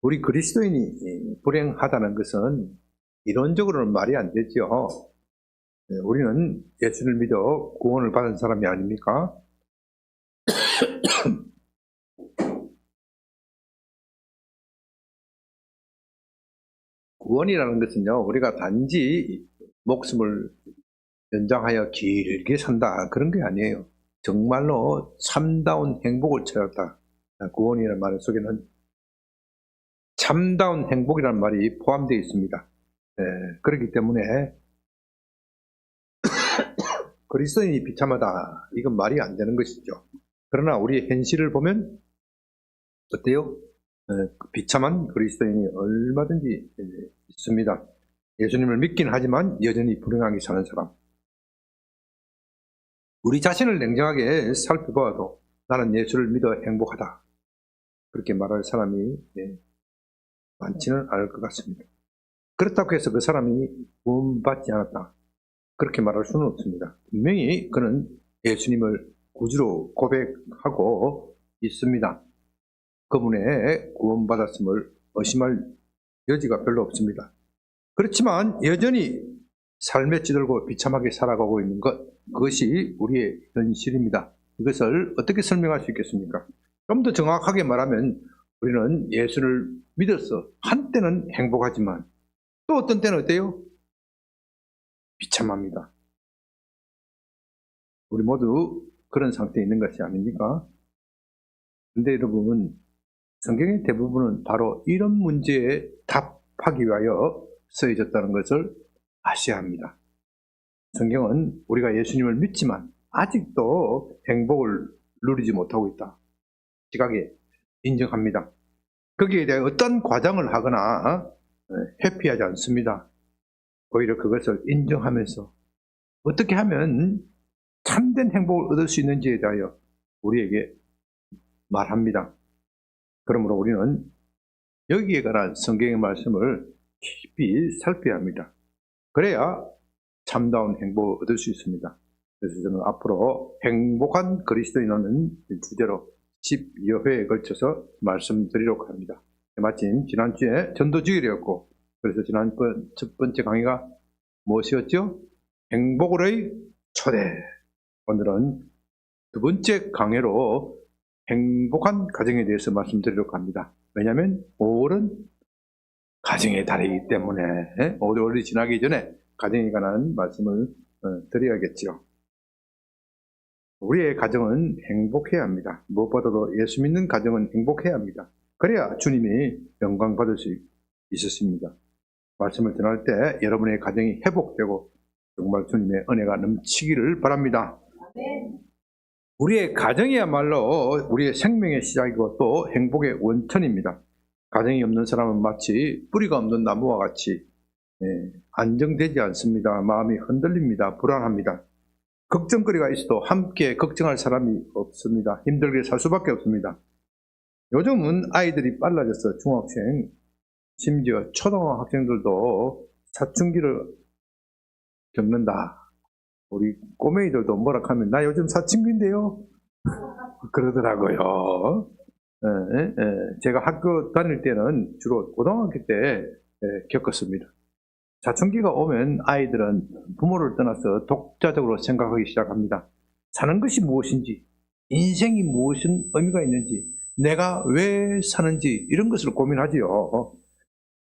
우리 그리스도인이 불행하다는 것은 이론적으로는 말이 안 되죠. 우리는 예수를 믿어 구원을 받은 사람이 아닙니까? 구원이라는 것은요, 우리가 단지 목숨을 연장하여 길게 산다, 그런 게 아니에요. 정말로 참다운 행복을 찾았다. 구원이라는 말 속에는 참다운 행복이라는 말이 포함되어 있습니다. 그렇기 때문에 그리스도인이 비참하다, 이건 말이 안 되는 것이죠. 그러나 우리의 현실을 보면 어때요? 비참한 그리스도인이 얼마든지 있습니다. 예수님을 믿긴 하지만 여전히 불행하게 사는 사람. 우리 자신을 냉정하게 살펴봐도 나는 예수를 믿어 행복하다, 그렇게 말할 사람이 많지는 않을 것 같습니다. 그렇다고 해서 그 사람이 구원받지 않았다, 그렇게 말할 수는 없습니다. 분명히 그는 예수님을 구주로 고백하고 있습니다. 그분의 구원받았음을 의심할 여지가 별로 없습니다. 그렇지만 여전히 삶에 찌들고 비참하게 살아가고 있는 것, 그것이 우리의 현실입니다. 이것을 어떻게 설명할 수 있겠습니까? 좀 더 정확하게 말하면 우리는 예수를 믿어서 한때는 행복하지만 또 어떤 때는 어때요? 비참합니다. 우리 모두 그런 상태에 있는 것이 아닙니까? 그런데 여러분, 성경의 대부분은 바로 이런 문제에 답하기 위하여 쓰여졌다는 것을 아셔야 합니다. 성경은 우리가 예수님을 믿지만 아직도 행복을 누리지 못하고 있다, 지각에 인정합니다. 거기에 대해 어떤 과장을 하거나 회피하지 않습니다. 오히려 그것을 인정하면서 어떻게 하면 참된 행복을 얻을 수 있는지에 대하여 우리에게 말합니다. 그러므로 우리는 여기에 관한 성경의 말씀을 깊이 살펴야 합니다. 그래야 참다운 행복을 얻을 수 있습니다. 그래서 저는 앞으로 행복한 그리스도인은 주제로 10여 회에 걸쳐서 말씀드리려고 합니다. 마침 지난주에 전도주일이었고, 그래서 지난번 첫 번째 강의가 무엇이었죠? 행복으로의 초대. 오늘은 두 번째 강의로 행복한 가정에 대해서 말씀드리려고 합니다. 왜냐하면 5월은 가정의 달이기 때문에 5월이 지나기 전에 가정에 관한 말씀을 드려야겠죠. 우리의 가정은 행복해야 합니다. 무엇보다도 예수 믿는 가정은 행복해야 합니다. 그래야 주님이 영광 받을 수 있었습니다. 말씀을 전할 때 여러분의 가정이 회복되고 정말 주님의 은혜가 넘치기를 바랍니다. 우리의 가정이야말로 우리의 생명의 시작이고 또 행복의 원천입니다. 가정이 없는 사람은 마치 뿌리가 없는 나무와 같이 안정되지 않습니다. 마음이 흔들립니다. 불안합니다. 걱정거리가 있어도 함께 걱정할 사람이 없습니다. 힘들게 살 수밖에 없습니다. 요즘은 아이들이 빨라져서 중학생, 심지어 초등학생들도 사춘기를 겪는다. 우리 꼬맹이들도 뭐라 하면 나 요즘 사춘기인데요, 그러더라고요. 제가 학교 다닐 때는 주로 고등학교 때 겪었습니다. 사춘기가 오면 아이들은 부모를 떠나서 독자적으로 생각하기 시작합니다. 사는 것이 무엇인지, 인생이 무엇인 의미가 있는지, 내가 왜 사는지, 이런 것을 고민하지요.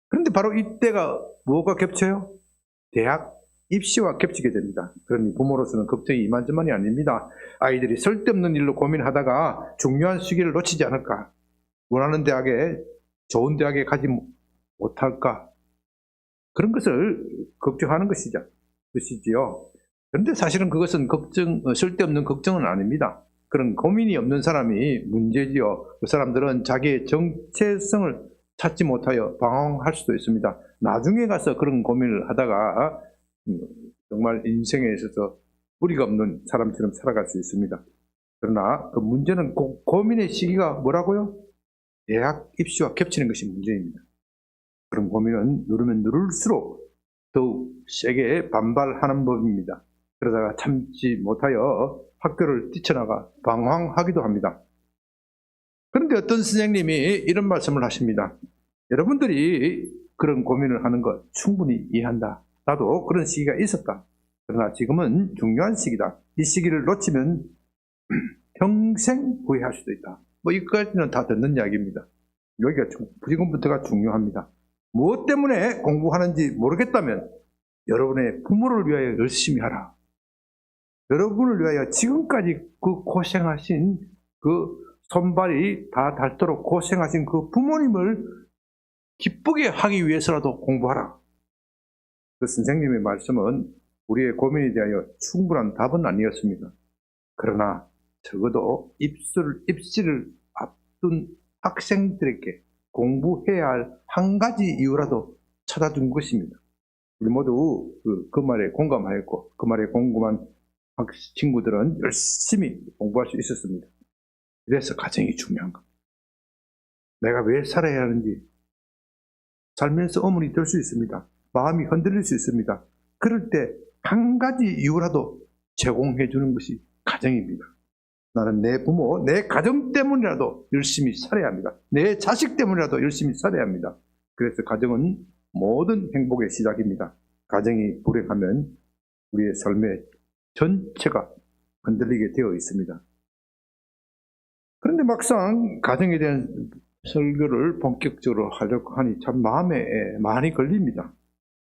그런데 바로 이때가 뭐가 겹쳐요? 대학 입시와 겹치게 됩니다. 그러니 부모로서는 걱정이 이만저만이 아닙니다. 아이들이 쓸데없는 일로 고민하다가 중요한 시기를 놓치지 않을까, 원하는 대학에, 좋은 대학에 가지 못할까, 그런 것을 걱정하는 것이지요. 그런데 사실은 그것은 쓸데없는 걱정은 아닙니다. 그런 고민이 없는 사람이 문제지요. 그 사람들은 자기의 정체성을 찾지 못하여 방황할 수도 있습니다. 나중에 가서 그런 고민을 하다가 정말 인생에 있어서 뿌리가 없는 사람처럼 살아갈 수 있습니다. 그러나 그 문제는 고민의 시기가 뭐라고요? 대학 입시와 겹치는 것이 문제입니다. 그런 고민은 누르면 누를수록 더욱 세게 반발하는 법입니다. 그러다가 참지 못하여 학교를 뛰쳐나가 방황하기도 합니다. 그런데 어떤 선생님이 이런 말씀을 하십니다. 여러분들이 그런 고민을 하는 것 충분히 이해한다. 나도 그런 시기가 있었다. 그러나 지금은 중요한 시기다. 이 시기를 놓치면 평생 후회할 수도 있다. 뭐 이까지는 다 듣는 이야기입니다. 여기가 지금부터가 중요합니다. 무엇 때문에 공부하는지 모르겠다면 여러분의 부모를 위하여 열심히 하라. 여러분을 위하여 지금까지 그 고생하신 그 손발이 다 닳도록 고생하신 그 부모님을 기쁘게 하기 위해서라도 공부하라. 그 선생님의 말씀은 우리의 고민에 대하여 충분한 답은 아니었습니다. 그러나 적어도 입시를 앞둔 학생들에게 공부해야 할 한 가지 이유라도 찾아준 것입니다. 우리 모두 그 말에 공감하였고 그 말에 공감한 친구들은 열심히 공부할 수 있었습니다. 그래서 가정이 중요한 겁니다. 내가 왜 살아야 하는지 살면서 의문이 들 수 있습니다. 마음이 흔들릴 수 있습니다. 그럴 때 한 가지 이유라도 제공해 주는 것이 가정입니다. 나는 내 부모, 내 가정 때문이라도 열심히 살아야 합니다. 내 자식 때문이라도 열심히 살아야 합니다. 그래서 가정은 모든 행복의 시작입니다. 가정이 불행하면 우리의 삶의 전체가 흔들리게 되어 있습니다. 그런데 막상 가정에 대한 설교를 본격적으로 하려고 하니 참 마음에 많이 걸립니다.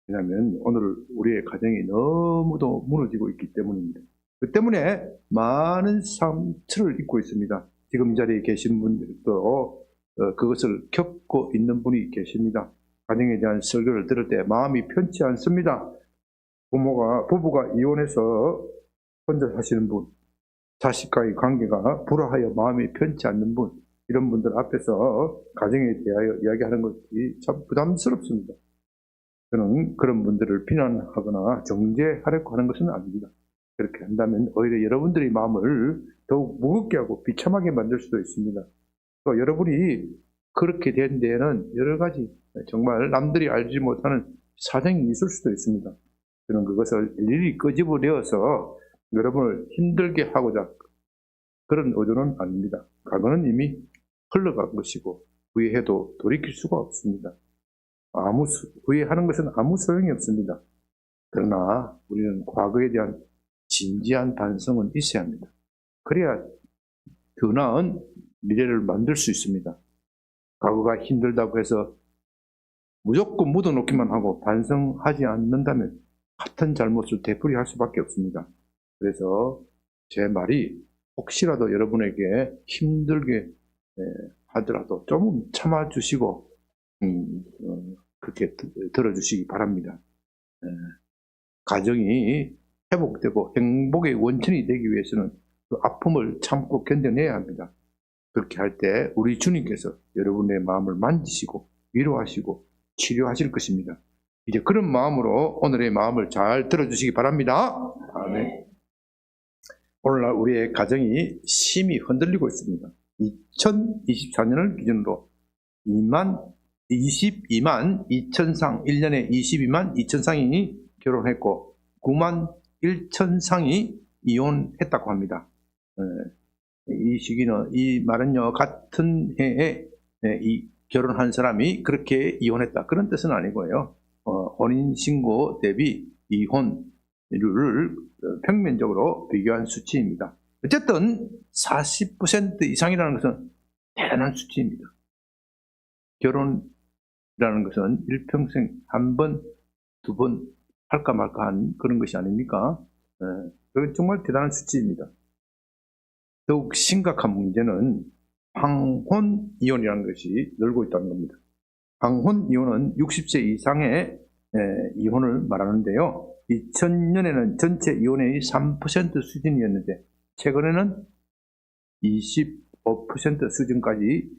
왜냐하면 오늘 우리의 가정이 너무도 무너지고 있기 때문입니다. 그 때문에 많은 상처를 입고 있습니다. 지금 이 자리에 계신 분들도 그것을 겪고 있는 분이 계십니다. 가정에 대한 설교를 들을 때 마음이 편치 않습니다. 부부가 이혼해서 혼자 사시는 분, 자식과의 관계가 불화하여 마음이 편치 않는 분, 이런 분들 앞에서 가정에 대하여 이야기하는 것이 참 부담스럽습니다. 저는 그런 분들을 비난하거나 정죄하려고 하는 것은 아닙니다. 그렇게 한다면 오히려 여러분들의 마음을 더욱 무겁게 하고 비참하게 만들 수도 있습니다. 또 여러분이 그렇게 된 데에는 여러 가지 정말 남들이 알지 못하는 사정이 있을 수도 있습니다. 저는 그것을 일일이 끄집어내어서 여러분을 힘들게 하고자 그런 의도는 아닙니다. 과거는 이미 흘러간 것이고 후회해도 돌이킬 수가 없습니다. 후회하는 것은 아무 소용이 없습니다. 그러나 우리는 과거에 대한 진지한 반성은 있어야 합니다. 그래야 더 나은 미래를 만들 수 있습니다. 과거가 힘들다고 해서 무조건 묻어놓기만 하고 반성하지 않는다면 같은 잘못을 되풀이할 수밖에 없습니다. 그래서 제 말이 혹시라도 여러분에게 힘들게 하더라도 조금 참아주시고 그렇게 들어주시기 바랍니다. 가정이 회복되고 행복의 원천이 되기 위해서는 그 아픔을 참고 견뎌내야 합니다. 그렇게 할 때 우리 주님께서 여러분의 마음을 만지시고 위로하시고 치료하실 것입니다. 이제 그런 마음으로 오늘의 마음을 잘 들어주시기 바랍니다. 아멘. 오늘날 우리의 가정이 심히 흔들리고 있습니다. 2024년을 기준으로 22만 2천상, 1년에 22만 2천상이 결혼했고 9만 1천상이 이혼했다고 합니다. 이 시기는, 이 말은요, 같은 해에 결혼한 사람이 그렇게 이혼했다, 그런 뜻은 아니고요. 혼인신고 대비 이혼율을 평면적으로 비교한 수치입니다. 어쨌든 40% 이상이라는 것은 대단한 수치입니다. 결혼이라는 것은 일평생 한 번, 두 번 할까 말까 한 그런 것이 아닙니까? 그건 정말 대단한 수치입니다. 더욱 심각한 문제는 황혼이혼이라는 것이 늘고 있다는 겁니다. 황혼이혼은 60세 이상의 이혼을 말하는데요. 2000년에는 전체 이혼의 3% 수준이었는데 최근에는 25% 수준까지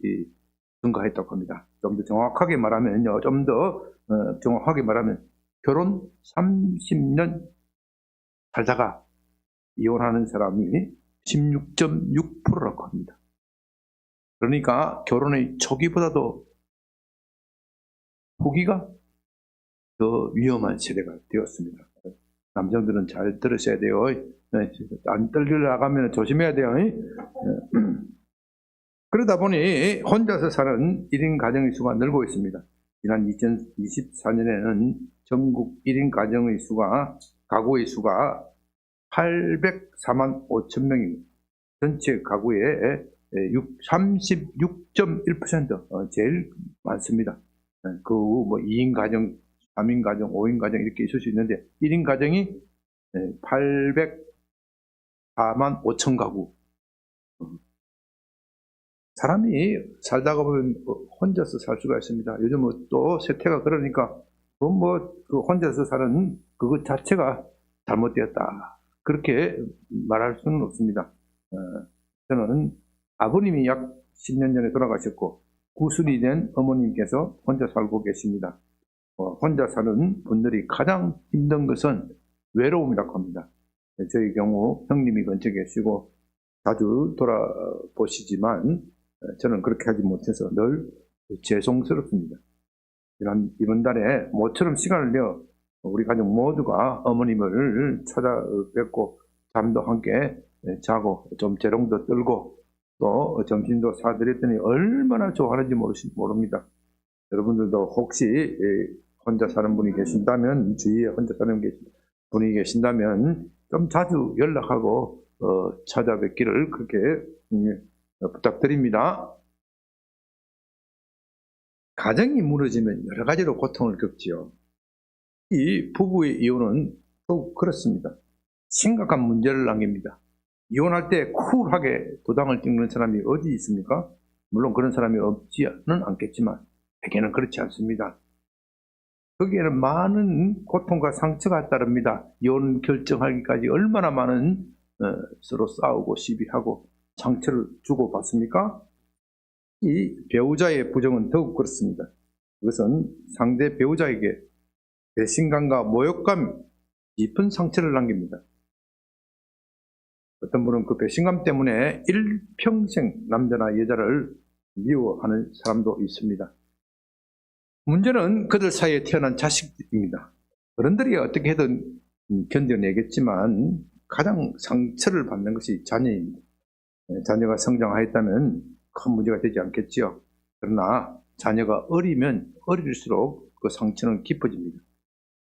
증가했다고 합니다. 좀 더 정확하게 말하면요, 결혼 30년 살다가 이혼하는 사람이 16.6%라고 합니다. 그러니까 결혼의 초기보다도 후기가 더 위험한 세대가 되었습니다. 남성들은 잘 들으셔야 돼요. 안 떨리려 나가면 조심해야 돼요. 그러다 보니 혼자서 사는 1인 가정의 수가 늘고 있습니다. 지난 2024년에는 전국 1인 가정의 수가, 가구의 수가 804만 5천 명입니다. 전체 가구의 36.1%, 제일 많습니다. 그 후 뭐 2인 가정, 3인 가정, 5인 가정 이렇게 있을 수 있는데 1인 가정이 804만 5천 가구. 사람이 살다가 보면 혼자서 살 수가 있습니다. 요즘은 또 세태가 그러니까 그 혼자서 사는 그것 자체가 잘못되었다, 그렇게 말할 수는 없습니다. 저는 아버님이 약 10년 전에 돌아가셨고 구순이 된 어머님께서 혼자 살고 계십니다. 혼자 사는 분들이 가장 힘든 것은 외로움이라고 합니다. 저희 경우 형님이 근처에 계시고 자주 돌아보시지만 저는 그렇게 하지 못해서 늘 죄송스럽습니다. 이번 달에 모처럼 시간을 내어 우리 가족 모두가 어머님을 찾아뵙고 잠도 함께 자고 좀 재롱도 떨고 또 점심도 사드렸더니 얼마나 좋아하는지 모릅니다. 여러분들도 혹시 혼자 사는 분이 계신다면, 주위에 혼자 사는 분이 계신다면 좀 자주 연락하고 찾아뵙기를 그렇게 부탁드립니다. 가정이 무너지면 여러 가지로 고통을 겪지요. 이 부부의 이혼은 더욱 그렇습니다. 심각한 문제를 남깁니다. 이혼할 때 쿨하게 도장을 찍는 사람이 어디 있습니까? 물론 그런 사람이 없지는 않겠지만 대개는 그렇지 않습니다. 거기에는 많은 고통과 상처가 따릅니다. 이혼 결정하기까지 얼마나 많은 서로 싸우고 시비하고 상처를 주고받습니까? 이 배우자의 부정은 더욱 그렇습니다. 그것은 상대 배우자에게 배신감과 모욕감, 깊은 상처를 남깁니다. 어떤 분은 그 배신감 때문에 일평생 남자나 여자를 미워하는 사람도 있습니다. 문제는 그들 사이에 태어난 자식입니다. 어른들이 어떻게든 견뎌내겠지만 가장 상처를 받는 것이 자녀입니다. 자녀가 성장하였다면 큰 문제가 되지 않겠지요. 그러나 자녀가 어리면 어릴수록 그 상처는 깊어집니다.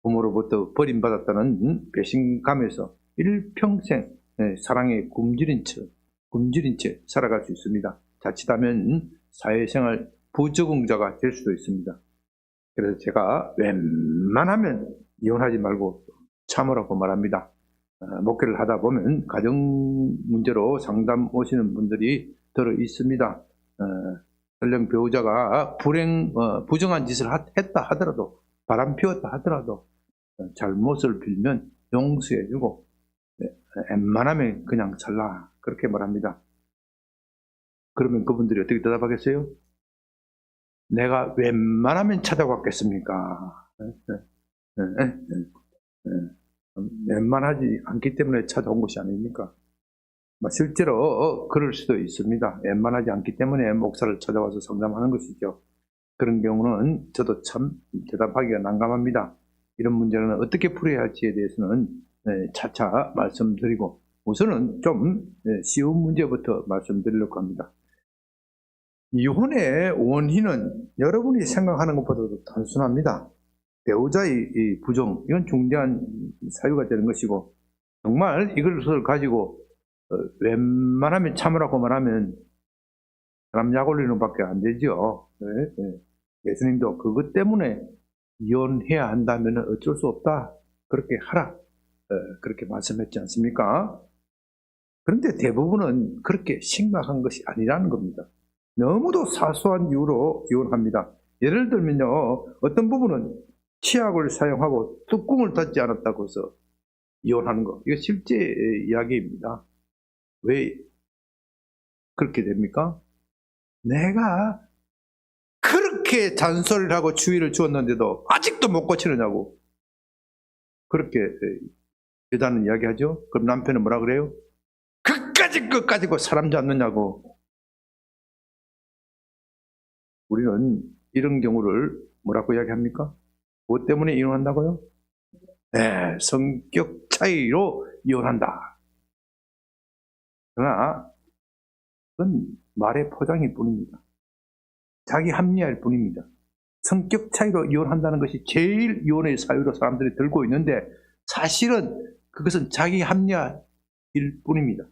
부모로부터 버림받았다는 배신감에서 일평생 사랑에 굶주린 채 살아갈 수 있습니다. 자칫하면 사회생활 부적응자가 될 수도 있습니다. 그래서 제가 웬만하면 이혼하지 말고 참으라고 말합니다. 목회를 하다 보면 가정 문제로 상담 오시는 분들이 들어 있습니다. 설령 배우자가 부정한 짓을 했다 하더라도, 바람 피웠다 하더라도 잘못을 빌면 용서해주고 웬만하면 그냥 잘라, 그렇게 말합니다. 그러면 그분들이 어떻게 대답하겠어요? 내가 웬만하면 찾아왔겠습니까? 웬만하지 않기 때문에 찾아온 것이 아닙니까? 실제로 그럴 수도 있습니다. 웬만하지 않기 때문에 목사를 찾아와서 상담하는 것이죠. 그런 경우는 저도 참 대답하기가 난감합니다. 이런 문제는 어떻게 풀어야 할지에 대해서는 차차 말씀드리고, 우선은 좀 쉬운 문제부터 말씀드리려고 합니다. 이혼의 원인은 여러분이 생각하는 것보다도 단순합니다. 배우자의 이 부정, 이건 중대한 사유가 되는 것이고, 정말 이것을 가지고 웬만하면 참으라고 말하면 사람 약 올리는 밖에 안 되죠. 예수님도 그것 때문에 이혼해야 한다면 어쩔 수 없다, 그렇게 하라, 그렇게 말씀했지 않습니까? 그런데 대부분은 그렇게 심각한 것이 아니라는 겁니다. 너무도 사소한 이유로 이혼합니다. 예를 들면요, 어떤 부분은 치약을 사용하고 뚜껑을 닫지 않았다고 해서 이혼하는 거, 이거 실제 이야기입니다. 왜 그렇게 됩니까? 내가 그렇게 잔소리를 하고 주의를 주었는데도 아직도 못 고치느냐고, 그렇게 여자는 이야기하죠. 그럼 남편은 뭐라 그래요? 끝까지 사람 잡느냐고. 우리는 이런 경우를 뭐라고 이야기합니까? 무엇 때문에 이혼한다고요? 네, 성격 차이로 이혼한다. 그러나 그건 말의 포장일 뿐입니다. 자기 합리화일 뿐입니다. 성격 차이로 이혼한다는 것이 제일 이혼의 사유로 사람들이 들고 있는데 사실은 그것은 자기 합리화일 뿐입니다.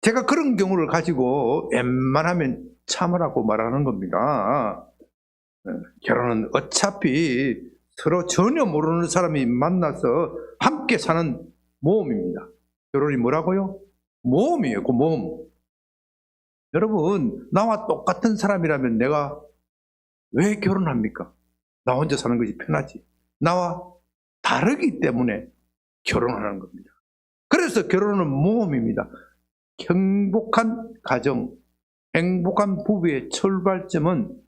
제가 그런 경우를 가지고 웬만하면 참으라고 말하는 겁니다. 결혼은 어차피 서로 전혀 모르는 사람이 만나서 함께 사는 모험입니다. 결혼이 뭐라고요? 모험이에요. 그 모험. 여러분, 나와 똑같은 사람이라면 내가 왜 결혼합니까? 나 혼자 사는 것이 편하지. 나와 다르기 때문에 결혼하는 겁니다. 그래서 결혼은 모험입니다. 행복한 가정, 행복한 부부의 출발점은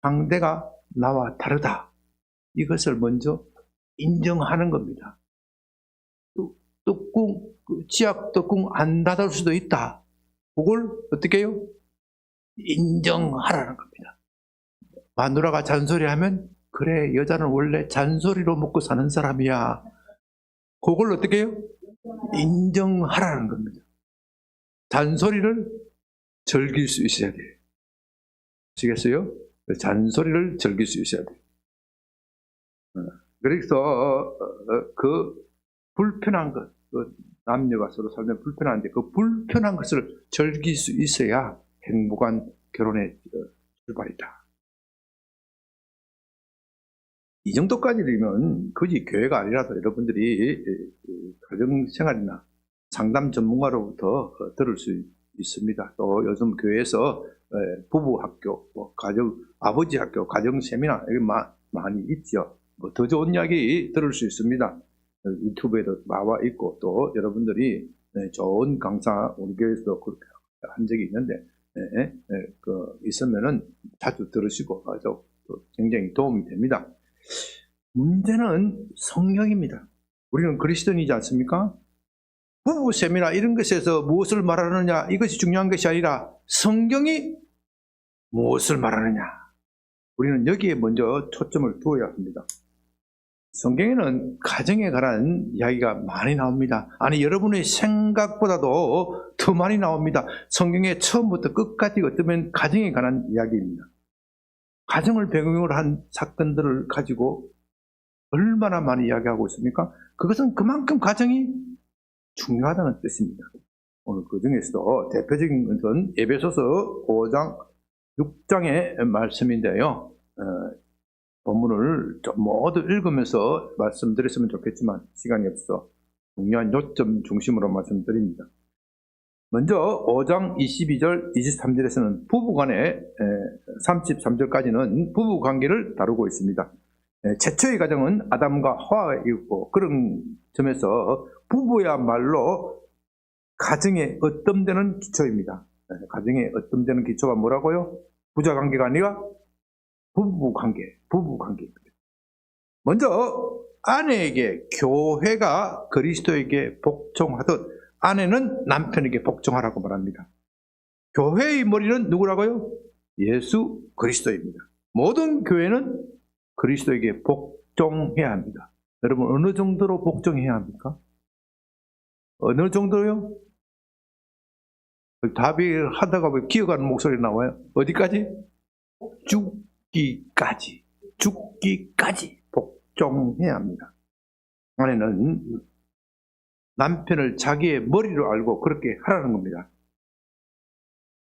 상대가 나와 다르다. 이것을 먼저 인정하는 겁니다. 지압 뚜껑 안 닫을 수도 있다. 그걸 어떻게 해요? 인정하라는 겁니다. 마누라가 잔소리하면 그래, 여자는 원래 잔소리로 먹고 사는 사람이야. 그걸 어떻게 해요? 인정하라는 겁니다. 잔소리를 즐길 수 있어야 돼요. 아시겠어요? 잔소리를 즐길 수 있어야 돼요. 그래서 그 불편한 것, 남녀가 서로 살면 불편한데 그 불편한 것을 즐길 수 있어야 행복한 결혼의 출발이다. 이 정도까지면 굳이 교회가 아니라도 여러분들이 가정생활이나 상담 전문가로부터 들을 수 있습니다. 또 요즘 교회에서 부부학교, 아버지 학교, 가정세미나 이게 많이 있죠. 더 좋은 이야기 들을 수 있습니다. 유튜브에도 나와 있고 또 여러분들이 좋은 강사 우리 교회에서도 그렇게 한 적이 있는데 있으면은 자주 들으시고 아주 굉장히 도움이 됩니다. 문제는 성령입니다. 우리는 그리스도인이지 않습니까? 부부 세미나 이런 것에서 무엇을 말하느냐 이것이 중요한 것이 아니라 성경이 무엇을 말하느냐 우리는 여기에 먼저 초점을 두어야 합니다. 성경에는 가정에 관한 이야기가 많이 나옵니다. 아니 여러분의 생각보다도 더 많이 나옵니다. 성경의 처음부터 끝까지 어쩌면 가정에 관한 이야기입니다. 가정을 배경으로 한 사건들을 가지고 얼마나 많이 이야기하고 있습니까? 그것은 그만큼 가정이 중요하다는 뜻입니다. 오늘 그 중에서도 대표적인 것은 에베소서 5장 6장의 말씀인데요. 본문을 좀 모두 읽으면서 말씀드렸으면 좋겠지만 시간이 없어 중요한 요점 중심으로 말씀드립니다. 먼저 5장 22절 23절에서는 부부간의 33절까지는 부부관계를 다루고 있습니다. 최초의 가정은 아담과 하와가 있고 그런 점에서 부부야말로 가정의 어떤 기초입니다. 가정의 어떤 기초가 뭐라고요? 부자관계가 아니라 부부관계입니다. 먼저 아내에게 교회가 그리스도에게 복종하듯 아내는 남편에게 복종하라고 말합니다. 교회의 머리는 누구라고요? 예수 그리스도입니다. 모든 교회는 그리스도에게 복종해야 합니다. 여러분 어느 정도로 복종해야 합니까? 어느 정도요? 답이 하다가 왜 기어가는 목소리 나와요? 어디까지? 죽기까지 복종해야 합니다. 아내는 남편을 자기의 머리로 알고 그렇게 하라는 겁니다.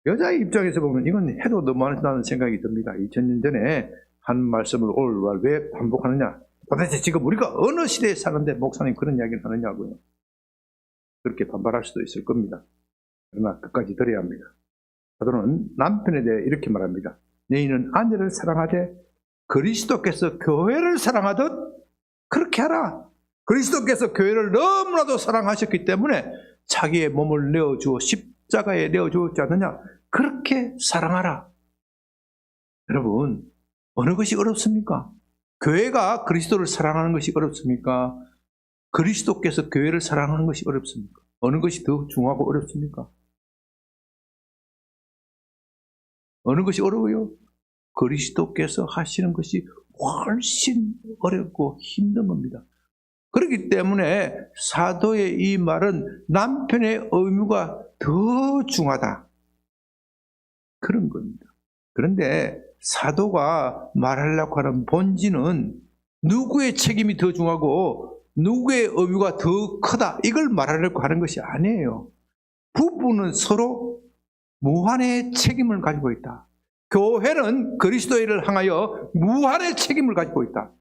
여자의 입장에서 보면 이건 해도 너무 많다는 생각이 듭니다. 2000년 전에 한 말씀을 오늘 왜 반복하느냐? 도대체 지금 우리가 어느 시대에 사는데 목사님 그런 이야기를 하느냐고요. 그렇게 반발할 수도 있을 겁니다. 그러나 끝까지 들어야 합니다. 사도는 남편에 대해 이렇게 말합니다. 너희는 아내를 사랑하되 그리스도께서 교회를 사랑하듯 그렇게 하라. 그리스도께서 교회를 너무나도 사랑하셨기 때문에 자기의 몸을 내어주어 십자가에 내어주었지 않느냐. 그렇게 사랑하라. 여러분 어느 것이 어렵습니까? 교회가 그리스도를 사랑하는 것이 어렵습니까? 그리스도께서 교회를 사랑하는 것이 어렵습니까? 어느 것이 더 중요하고 어렵습니까? 어느 것이 어려워요? 그리스도께서 하시는 것이 훨씬 어렵고 힘든 겁니다. 그렇기 때문에 사도의 이 말은 남편의 의무가 더 중하다. 그런 겁니다. 그런데 사도가 말하려고 하는 본질은 누구의 책임이 더 중하고 누구의 의무가 더 크다, 이걸 말하려고 하는 것이 아니에요. 부부는 서로 무한의 책임을 가지고 있다. 교회는 그리스도를 향하여 무한의 책임을 가지고 있다.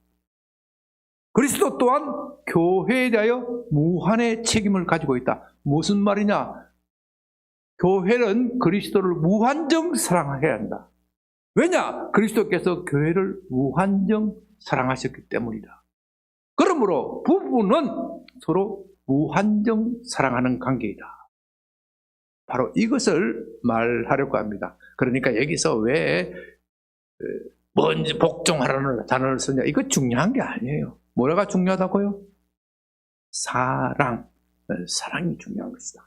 그리스도 또한 교회에 대하여 무한의 책임을 가지고 있다. 무슨 말이냐? 교회는 그리스도를 무한정 사랑해야 한다. 왜냐? 그리스도께서 교회를 무한정 사랑하셨기 때문이다. 그러므로 부부는 서로 무한정 사랑하는 관계이다. 바로 이것을 말하려고 합니다. 그러니까 여기서 왜 뭔지 복종하라는 단어를 쓰냐, 이거 중요한 게 아니에요. 뭐가 중요하다고요? 사랑이 중요한 것이다.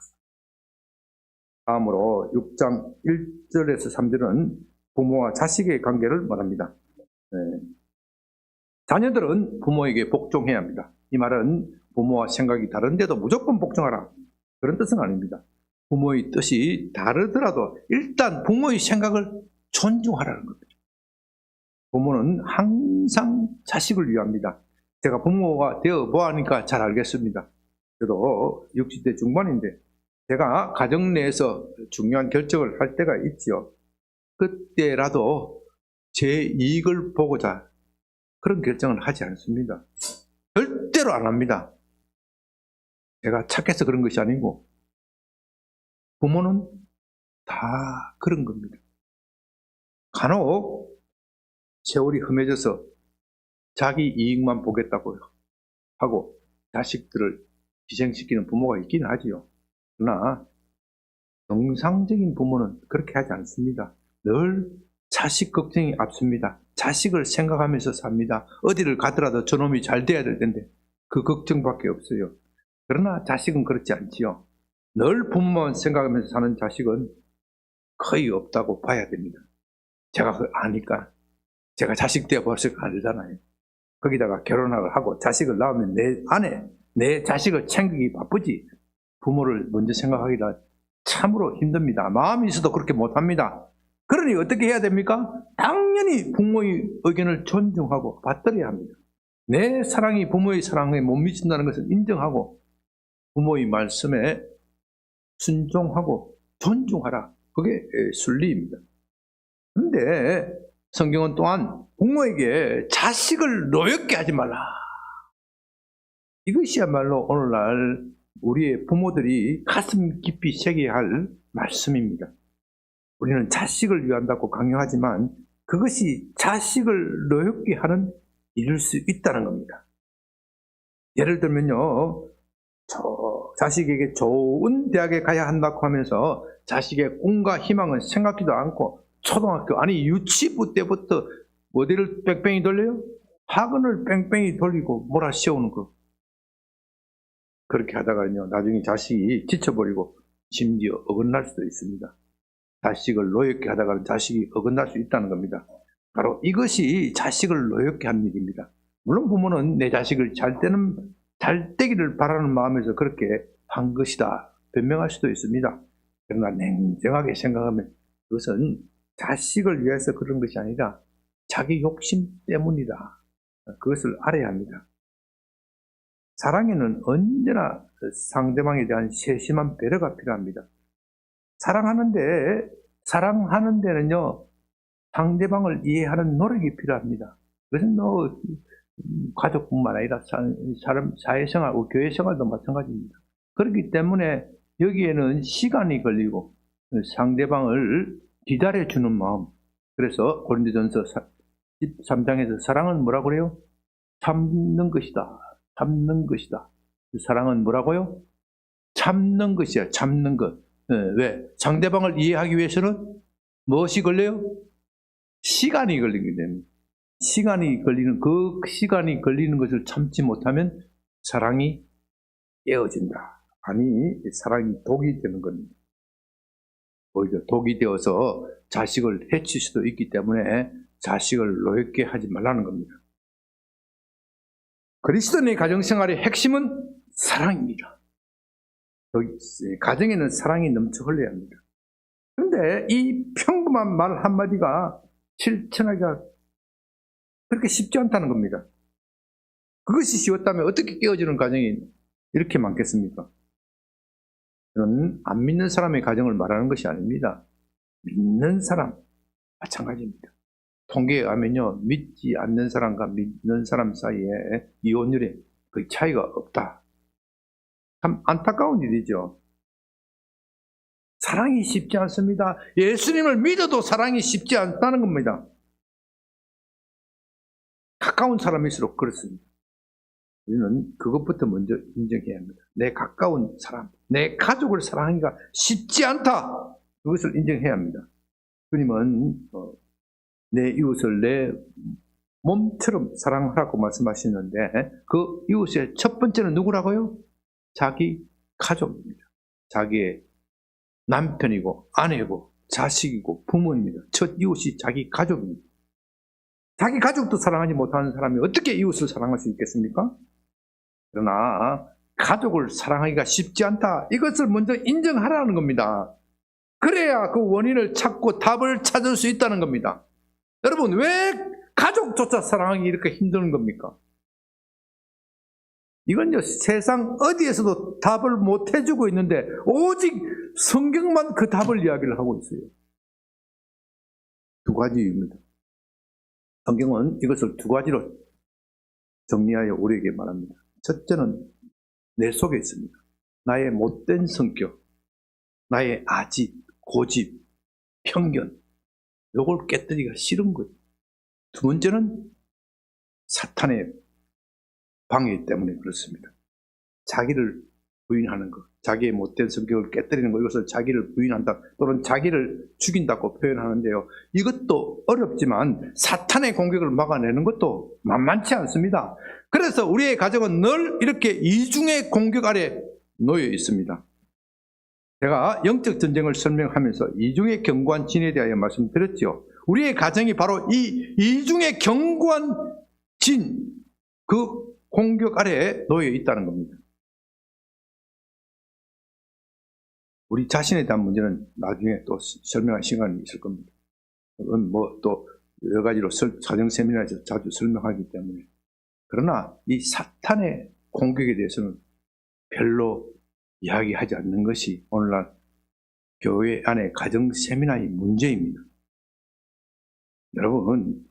다음으로 6장 1절에서 3절은 부모와 자식의 관계를 말합니다. 자녀들은 부모에게 복종해야 합니다. 이 말은 부모와 생각이 다른데도 무조건 복종하라, 그런 뜻은 아닙니다. 부모의 뜻이 다르더라도 일단 부모의 생각을 존중하라는 겁니다. 부모는 항상 자식을 위합니다. 제가 부모가 되어 보아하니까 잘 알겠습니다. 저도 60대 중반인데 제가 가정 내에서 중요한 결정을 할 때가 있지요. 그때라도 제 이익을 보고자 그런 결정을 하지 않습니다. 절대로 안 합니다. 제가 착해서 그런 것이 아니고 부모는 다 그런 겁니다. 간혹 세월이 험해져서 자기 이익만 보겠다고 하고 자식들을 희생시키는 부모가 있긴 하지요. 그러나 정상적인 부모는 그렇게 하지 않습니다. 늘 자식 걱정이 앞섭니다. 자식을 생각하면서 삽니다. 어디를 가더라도 저놈이 잘 돼야 될 텐데 그 걱정밖에 없어요. 그러나 자식은 그렇지 않지요. 늘 부모만 생각하면서 사는 자식은 거의 없다고 봐야 됩니다. 제가 아니까. 제가 자식 되어 벌써 알잖아요. 거기다가 결혼을 하고 자식을 낳으면 내 아내, 내 자식을 챙기기 바쁘지 부모를 먼저 생각하기가 참으로 힘듭니다. 마음이 있어도 그렇게 못합니다. 그러니 어떻게 해야 됩니까? 당연히 부모의 의견을 존중하고 받들어야 합니다. 내 사랑이 부모의 사랑에 못 미친다는 것을 인정하고 부모의 말씀에 순종하고 존중하라. 그게 순리입니다. 그런데 성경은 또한 부모에게 자식을 노엽게 하지 말라. 이것이야말로 오늘날 우리의 부모들이 가슴 깊이 새겨야 할 말씀입니다. 우리는 자식을 위한다고 강요하지만 그것이 자식을 노엽게 하는 일일 수 있다는 겁니다. 예를 들면요, 자식에게 좋은 대학에 가야 한다고 하면서 자식의 꿈과 희망은 생각지도 않고 초등학교, 아니 유치부 때부터 어디를 뺑뺑이 돌려요? 학원을 뺑뺑이 돌리고 몰아씌우는 거. 그렇게 하다가요, 나중에 자식이 지쳐버리고 심지어 어긋날 수도 있습니다. 자식을 노엽게 하다가 자식이 어긋날 수 있다는 겁니다. 바로 이것이 자식을 노엽게 하는 일입니다. 물론 부모는 내 자식을 잘 되기를 바라는 마음에서 그렇게 한 것이다 변명할 수도 있습니다. 그러나 냉정하게 생각하면 그것은 자식을 위해서 그런 것이 아니라 자기 욕심 때문이다. 그것을 알아야 합니다. 사랑에는 언제나 상대방에 대한 세심한 배려가 필요합니다. 사랑하는 데는요, 상대방을 이해하는 노력이 필요합니다. 그것은 가족뿐만 아니라 사회생활, 교회생활도 마찬가지입니다. 그렇기 때문에 여기에는 시간이 걸리고 상대방을 기다려주는 마음. 그래서 고린도전서 13장에서 사랑은 뭐라고 그래요? 참는 것이다. 참는 것이다. 사랑은 뭐라고요? 참는 것이야. 참는 것. 왜? 상대방을 이해하기 위해서는 무엇이 걸려요? 시간이 걸리기 때문에. 시간이 걸리는 것을 참지 못하면 사랑이 깨어진다. 아니, 사랑이 독이 되는 겁니다. 오히려 독이 되어서 자식을 해칠 수도 있기 때문에 자식을 노엽게 하지 말라는 겁니다. 그리스도인의 가정생활의 핵심은 사랑입니다. 가정에는 사랑이 넘쳐 흘러야 합니다. 그런데 이 평범한 평범한 말 한마디가 실천하기가 그렇게 쉽지 않다는 겁니다. 그것이 쉬웠다면 어떻게 깨어지는 가정이 이렇게 많겠습니까? 저는 안 믿는 사람의 가정을 말하는 것이 아닙니다. 믿는 사람 마찬가지입니다. 통계에 하면요, 믿지 않는 사람과 믿는 사람 사이에 이혼율에 거의 차이가 없다. 참 안타까운 일이죠. 사랑이 쉽지 않습니다. 예수님을 믿어도 사랑이 쉽지 않다는 겁니다. 가까운 사람일수록 그렇습니다. 우리는 그것부터 먼저 인정해야 합니다. 내 가까운 사람, 내 가족을 사랑하기가 쉽지 않다. 그것을 인정해야 합니다. 주님은 내 이웃을 내 몸처럼 사랑하라고 말씀하시는데 그 이웃의 첫 번째는 누구라고요? 자기 가족입니다. 자기의 남편이고 아내고 자식이고 부모입니다. 첫 이웃이 자기 가족입니다. 자기 가족도 사랑하지 못하는 사람이 어떻게 이웃을 사랑할 수 있겠습니까? 그러나 가족을 사랑하기가 쉽지 않다. 이것을 먼저 인정하라는 겁니다. 그래야 그 원인을 찾고 답을 찾을 수 있다는 겁니다. 여러분, 왜 가족조차 사랑하기 이렇게 힘든 겁니까? 이건요, 세상 어디에서도 답을 못 해주고 있는데 오직 성경만 그 답을 이야기를 하고 있어요. 두 가지 이유입니다. 성경은 이것을 두 가지로 정리하여 우리에게 말합니다. 첫째는 내 속에 있습니다. 나의 못된 성격, 나의 아집, 고집, 편견, 이걸 깨뜨리기가 싫은 거예요. 두 번째는 사탄의 방해 때문에 그렇습니다. 자기를 부인하는 것, 자기의 못된 성격을 깨뜨리는 것, 이것을 자기를 부인한다 또는 자기를 죽인다고 표현하는데요. 이것도 어렵지만 사탄의 공격을 막아내는 것도 만만치 않습니다. 그래서 우리의 가정은 늘 이렇게 이중의 공격 아래 놓여 있습니다. 제가 영적 전쟁을 설명하면서 이중의 견고한 진에 대하여 말씀드렸죠. 우리의 가정이 바로 이 이중의 견고한 진, 그 공격 아래에 놓여 있다는 겁니다. 우리 자신에 대한 문제는 나중에 또 설명할 시간이 있을 겁니다. 그건 뭐 또 여러 가지로 가정 세미나에서 자주 설명하기 때문에. 그러나 이 사탄의 공격에 대해서는 별로 이야기하지 않는 것이 오늘날 교회 안에 가정 세미나의 문제입니다. 여러분,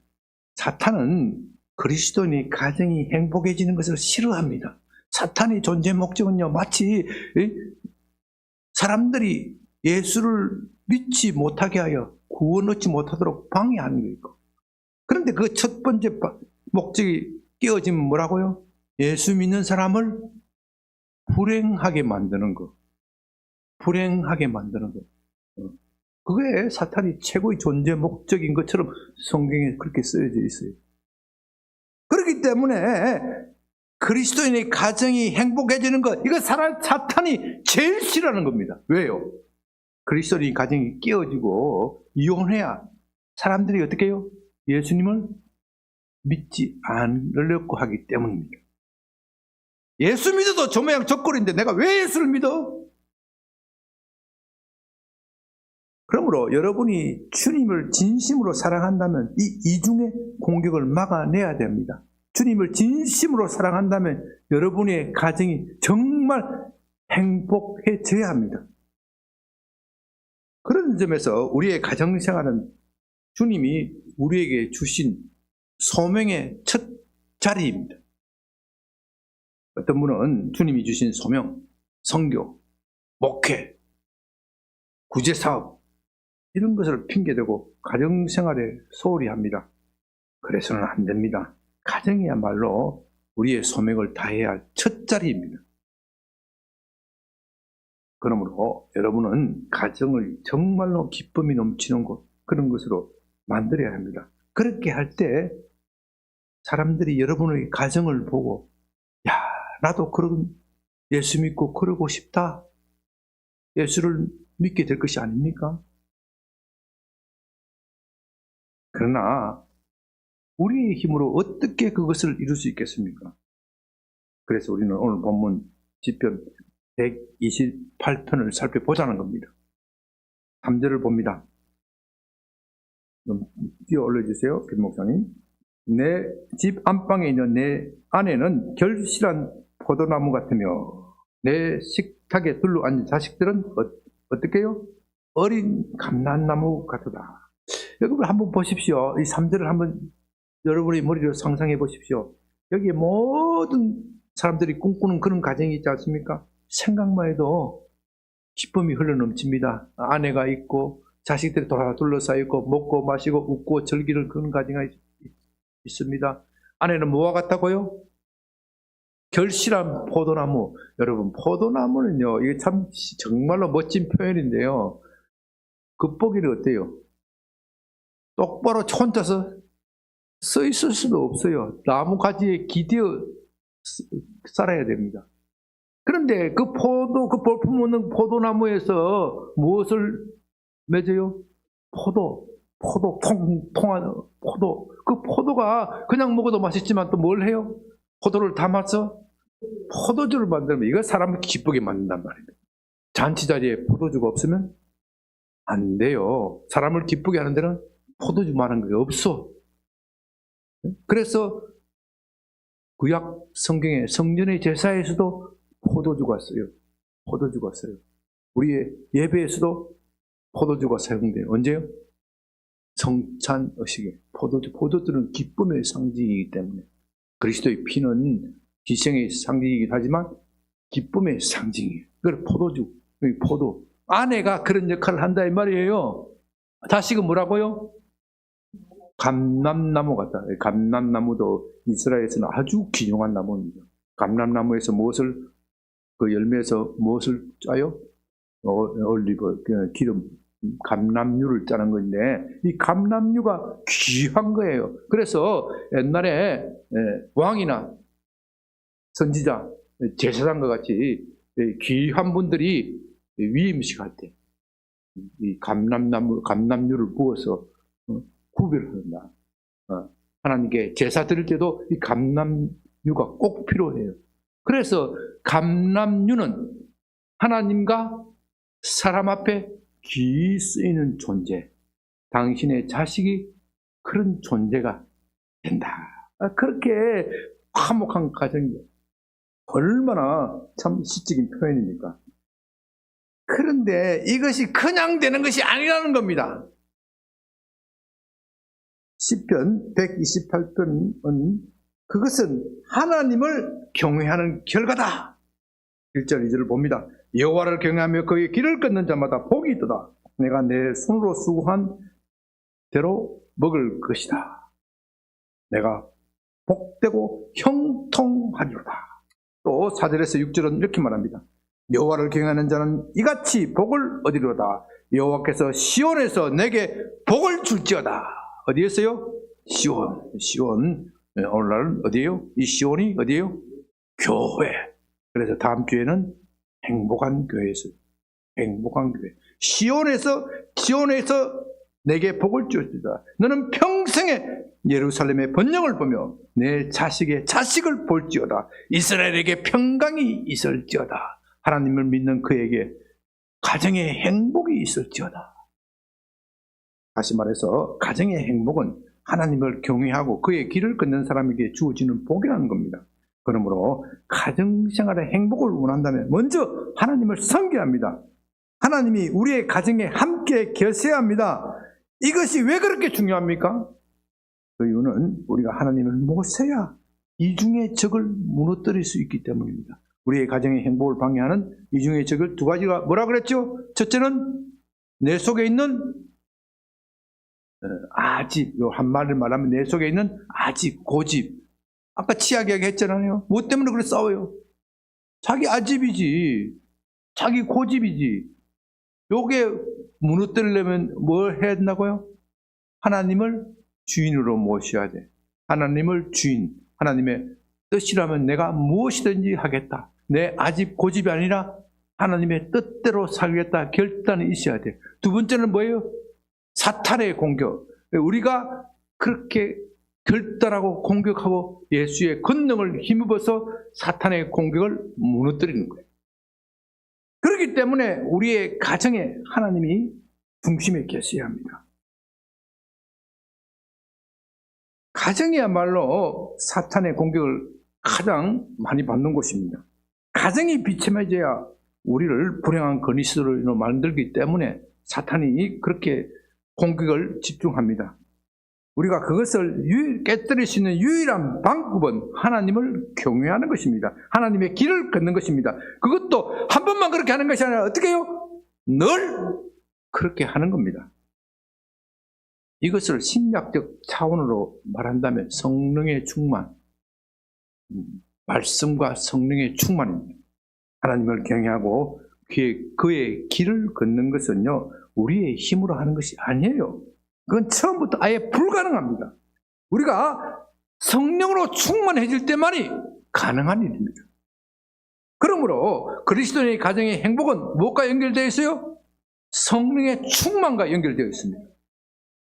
사탄은 그리스도인의 가정이 행복해지는 것을 싫어합니다. 사탄의 존재 목적은요, 마치 사람들이 예수를 믿지 못하게 하여 구원 얻지 못하도록 방해하는 거예요. 그런데 그 첫 번째 목적이 깨어지면 뭐라고요? 예수 믿는 사람을 불행하게 만드는 거. 불행하게 만드는 거. 그게 사탄이 최고의 존재 목적인 것처럼 성경에 그렇게 쓰여져 있어요. 그렇기 때문에 그리스도인의 가정이 행복해지는 것, 이거 사탄이 제일 싫어하는 겁니다. 왜요? 그리스도인의 가정이 깨어지고 이혼해야 사람들이 어떻게 해요? 예수님을 믿지 않으려고 하기 때문입니다. 예수 믿어도 저 모양 저 꼴인데 내가 왜 예수를 믿어? 그러므로 여러분이 주님을 진심으로 사랑한다면 이 이중의 공격을 막아내야 됩니다. 주님을 진심으로 사랑한다면 여러분의 가정이 정말 행복해져야 합니다. 그런 점에서 우리의 가정생활은 주님이 우리에게 주신 소명의 첫 자리입니다. 어떤 분은 주님이 주신 소명, 선교, 목회, 구제사업 이런 것을 핑계대고 가정생활에 소홀히 합니다. 그래서는 안 됩니다. 가정이야말로 우리의 소명을 다해야 할 첫 자리입니다. 그러므로 여러분은 가정을 정말로 기쁨이 넘치는 곳, 그런 것으로 만들어야 합니다. 그렇게 할 때 사람들이 여러분의 가정을 보고 야, 나도 그런 예수 믿고 그러고 싶다. 예수를 믿게 될 것이 아닙니까? 그러나 우리의 힘으로 어떻게 그것을 이룰 수 있겠습니까? 그래서 우리는 오늘 본문 시편 128편을 살펴보자는 겁니다. 3절을 봅니다. 좀 띄어 올려주세요, 김 목사님. 내 집 안방에 있는 내 아내는 결실한 포도나무 같으며 내 식탁에 둘러앉은 자식들은 어떻게 해요? 어린 감람나무 같다. 여러분 한번 보십시오. 이 3절을 한번 여러분의 머리로 상상해 보십시오. 여기 모든 사람들이 꿈꾸는 그런 가정이 있지 않습니까? 생각만 해도 기쁨이 흘러넘칩니다. 아내가 있고 자식들이 둘러싸여 있고 먹고 마시고 웃고 즐기는 그런 가정이 있습니다. 아내는 뭐와 같다고요? 결실한 포도나무. 여러분, 포도나무는요, 이게 참 정말로 멋진 표현인데요. 겉보기는 어때요? 똑바로 혼자서 서 있을 수도 없어요. 나무 가지에 기대어 살아야 됩니다. 그런데 그 볼품 없는 포도나무에서 무엇을 맺어요? 통통한 포도. 그 포도가 그냥 먹어도 맛있지만 또 뭘 해요? 포도를 담아서 포도주를 만들면 이거 사람을 기쁘게 만든단 말입니다. 잔치 자리에 포도주가 없으면 안 돼요. 사람을 기쁘게 하는 데는 포도주만한 게 없어. 그래서 구약 성경에 성전의 제사에서도 포도주가 써요. 포도주가 써요. 우리의 예배에서도 포도주가 사용돼요. 언제요? 성찬의식에. 포도주는 기쁨의 상징이기 때문에. 그리스도의 피는 희생의 상징이기도 하지만 기쁨의 상징이에요. 그래서 포도주, 포도. 아내가 그런 역할을 한다 이 말이에요. 자식은 뭐라고요? 감람나무 같다. 감람나무도 이스라엘에서는 아주 귀중한 나무입니다. 감람나무에서 그 열매에서 무엇을 짜요? 올리브, 기름, 감람유를 짜는 건데, 이 감람유가 귀한 거예요. 그래서 옛날에 왕이나 선지자, 제사장과 같이 귀한 분들이 위임식 할 때, 이 감람유를 부어서 구별을 한다. 하나님께 제사 드릴 때도 이 감람유가 꼭 필요해요. 그래서 감람유는 하나님과 사람 앞에 귀히 쓰이는 존재, 당신의 자식이 그런 존재가 된다. 그렇게 화목한 가정이에요. 얼마나 참 시적인 표현입니까? 그런데 이것이 그냥 되는 것이 아니라는 겁니다. 시편 128편은 그것은 하나님을 경외하는 결과다. 1절 2절을 봅니다. 여호와를 경외하며 그의 길을 걷는 자마다 복이 있도다. 내가 내 손으로 수고한 대로 먹을 것이다. 내가 복되고 형통하리로다. 또 4절에서 6절은 이렇게 말합니다. 여호와를 경외하는 자는 이같이 복을 얻으리로다. 여호와께서 시온에서 내게 복을 줄지어다. 어디에서요? 시온. 오늘날은 어디에요? 이 시온이 어디에요? 교회. 그래서 다음 주에는 행복한 교회에서, 행복한 교회. 시온에서 내게 복을 주었다. 너는 평생에 예루살렘의 번영을 보며 내 자식의 자식을 볼지어다. 이스라엘에게 평강이 있을지어다. 하나님을 믿는 그에게 가정의 행복이 있을지어다. 다시 말해서 가정의 행복은 하나님을 경외하고 그의 길을 걷는 사람에게 주어지는 복이라는 겁니다. 그러므로 가정생활의 행복을 원한다면 먼저 하나님을 섬겨야 합니다. 하나님이 우리의 가정에 함께 계셔야 합니다. 이것이 왜 그렇게 중요합니까? 그 이유는 우리가 하나님을 모셔야 이중의 적을 무너뜨릴 수 있기 때문입니다. 우리의 가정의 행복을 방해하는 이중의 적을 두 가지가 뭐라 그랬죠? 첫째는 내 속에 있는 아집, 한 말을 말하면 내 속에 있는 아집, 고집. 아까 치약 이야기했잖아요. 뭐 때문에 그래 싸워요? 자기 아집이지, 자기 고집이지. 요게 무너뜨리려면 뭘 해야 된다고요? 하나님을 주인으로 모셔야 돼. 하나님을 주인, 하나님의 뜻이라면 내가 무엇이든지 하겠다. 내 아집, 고집이 아니라 하나님의 뜻대로 살겠다. 결단이 있어야 돼. 두 번째는 뭐예요? 사탄의 공격. 우리가 그렇게 결단하고 공격하고 예수의 권능을 힘입어서 사탄의 공격을 무너뜨리는 거예요. 그렇기 때문에 우리의 가정에 하나님이 중심에 계셔야 합니다. 가정이야말로 사탄의 공격을 가장 많이 받는 곳입니다. 가정이 비참해져야 우리를 불행한 그리스도로 만들기 때문에 사탄이 그렇게 공격을 집중합니다. 우리가 그것을 깨뜨릴 수 있는 유일한 방법은 하나님을 경외하는 것입니다. 하나님의 길을 걷는 것입니다. 그것도 한 번만 그렇게 하는 것이 아니라 어떻게 해요? 늘 그렇게 하는 겁니다. 이것을 신약적 차원으로 말한다면 성령의 충만, 말씀과 성령의 충만입니다. 하나님을 경외하고 그의 길을 걷는 것은요, 우리의 힘으로 하는 것이 아니에요. 그건 처음부터 아예 불가능합니다. 우리가 성령으로 충만해질 때만이 가능한 일입니다. 그러므로 그리스도인의 가정의 행복은 무엇과 연결되어 있어요? 성령의 충만과 연결되어 있습니다.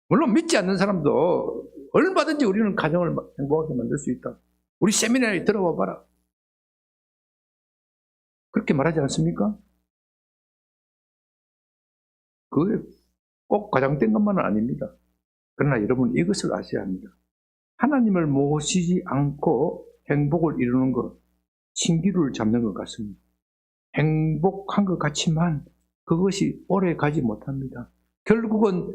물론 믿지 않는 사람도 얼마든지 우리는 가정을 행복하게 만들 수 있다. 우리 세미나에 들어와 봐라. 그렇게 말하지 않습니까? 그게 꼭 과장된 것만은 아닙니다. 그러나 여러분 이것을 아셔야 합니다. 하나님을 모시지 않고 행복을 이루는 것, 신기루를 잡는 것 같습니다. 행복한 것 같지만 그것이 오래 가지 못합니다. 결국은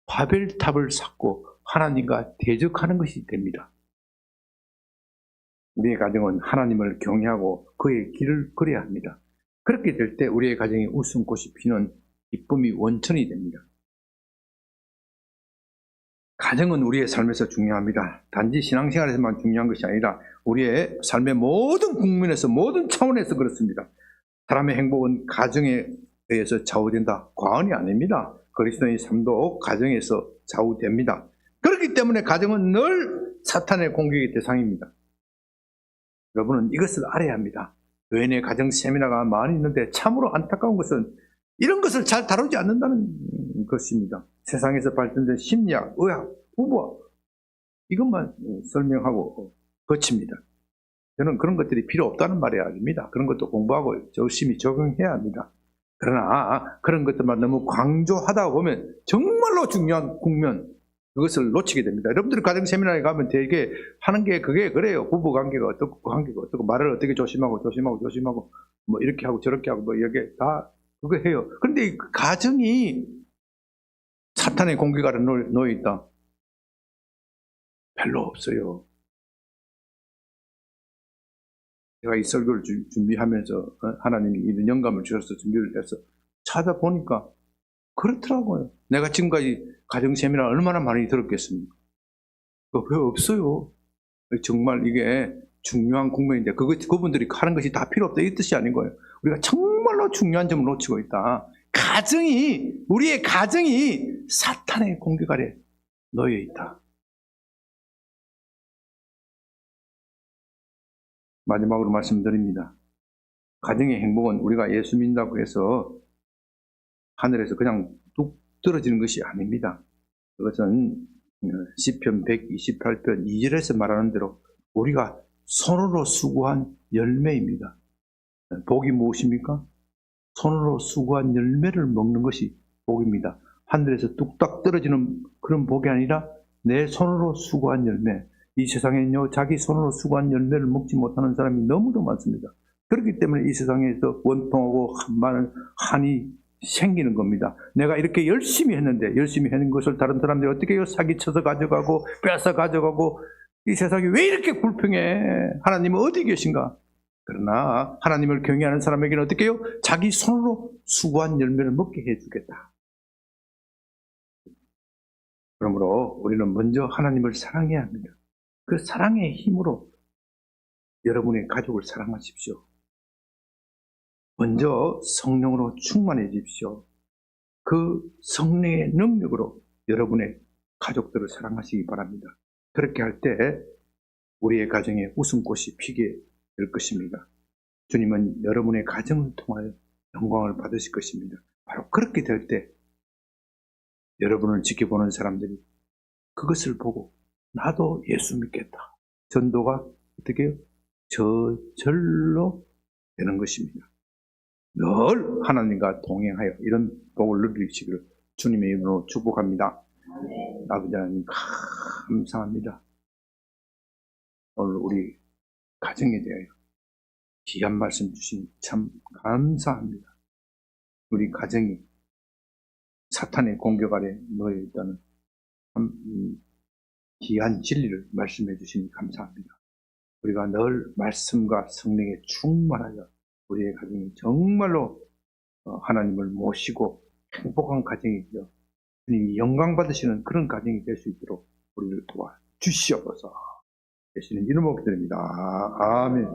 바벨탑을 쌓고 하나님과 대적하는 것이 됩니다. 우리의 가정은 하나님을 경외하고 그의 길을 걸어야 합니다. 그렇게 될 때 우리의 가정에 웃음꽃이 피는 기쁨이 원천이 됩니다. 가정은 우리의 삶에서 중요합니다. 단지 신앙생활에서만 중요한 것이 아니라 우리의 삶의 모든 국면에서 모든 차원에서 그렇습니다. 사람의 행복은 가정에 의해서 좌우된다. 과언이 아닙니다. 그리스도인의 삶도 가정에서 좌우됩니다. 그렇기 때문에 가정은 늘 사탄의 공격의 대상입니다. 여러분은 이것을 알아야 합니다. 교회내 가정 세미나가 많이 있는데 참으로 안타까운 것은 이런 것을 잘 다루지 않는다는 것입니다. 세상에서 발전된 심리학, 의학, 부부학 이것만 설명하고 거칩니다. 저는 그런 것들이 필요 없다는 말이 아닙니다. 그런 것도 공부하고 열심히 적용해야 합니다. 그러나 그런 것들만 너무 강조하다 보면 정말로 중요한 국면, 그것을 놓치게 됩니다. 여러분들이 가정 세미나에 가면 되게 하는 게 그게 그래요. 부부 관계가 어떻고 관계가 어떻고 말을 어떻게 조심하고 뭐 이렇게 하고 저렇게 하고 뭐 이게 다 그거 해요. 그런데 이 가정이 사탄의 공격 아래 놓여 있다. 별로 없어요. 제가 이 설교를 준비하면서 하나님이 이런 영감을 주셔서 준비를 해서 찾아보니까 그렇더라고요. 내가 지금까지 가정 세미나 얼마나 많이 들었겠습니까? 왜 없어요? 정말 이게 중요한 국면인데 그분들이 하는 것이 다 필요 없다 이 뜻이 아닌 거예요. 우리가 정말로 중요한 점을 놓치고 있다. 우리의 가정이 사탄의 공격 아래 놓여 있다. 마지막으로 말씀드립니다. 가정의 행복은 우리가 예수 믿는다고 해서 하늘에서 그냥 뚝 떨어지는 것이 아닙니다. 그것은 시편 128편 2절에서 말하는 대로 우리가 손으로 수고한 열매입니다. 복이 무엇입니까? 손으로 수고한 열매를 먹는 것이 복입니다. 하늘에서 뚝딱 떨어지는 그런 복이 아니라 내 손으로 수고한 열매. 이 세상에는요, 자기 손으로 수고한 열매를 먹지 못하는 사람이 너무도 많습니다. 그렇기 때문에 이 세상에서 원통하고 한이 생기는 겁니다. 내가 이렇게 열심히 했는데 열심히 하는 것을 다른 사람들이 어떻게 해요? 사기쳐서 가져가고 뺏어 가져가고 이 세상이 왜 이렇게 불평해? 하나님은 어디 계신가? 그러나 하나님을 경외하는 사람에게는 어떻게 해요? 자기 손으로 수고한 열매를 먹게 해주겠다. 그러므로 우리는 먼저 하나님을 사랑해야 합니다. 그 사랑의 힘으로 여러분의 가족을 사랑하십시오. 먼저 성령으로 충만해지십시오. 그 성령의 능력으로 여러분의 가족들을 사랑하시기 바랍니다. 그렇게 할 때 우리의 가정에 웃음꽃이 피게 될 것입니다. 주님은 여러분의 가정을 통하여 영광을 받으실 것입니다. 바로 그렇게 될 때 여러분을 지켜보는 사람들이 그것을 보고 나도 예수 믿겠다. 전도가 어떻게 해요? 저절로 되는 것입니다. 늘 하나님과 동행하여 이런 복을 누리시기를 주님의 이름으로 축복합니다. 아버지 하나님 감사합니다. 오늘 우리 가정에 대하여 귀한 말씀 주신 참 감사합니다. 우리 가정이 사탄의 공격 아래 놓여 있다는 참 귀한 진리를 말씀해 주시니 감사합니다. 우리가 늘 말씀과 성령에 충만하여 우리의 가정이 정말로 하나님을 모시고 행복한 가정이 되어 주님이 영광 받으시는 그런 가정이 될 수 있도록 우리를 도와 주시옵소서. 되시는 이름으로 기도드립니다. 아멘.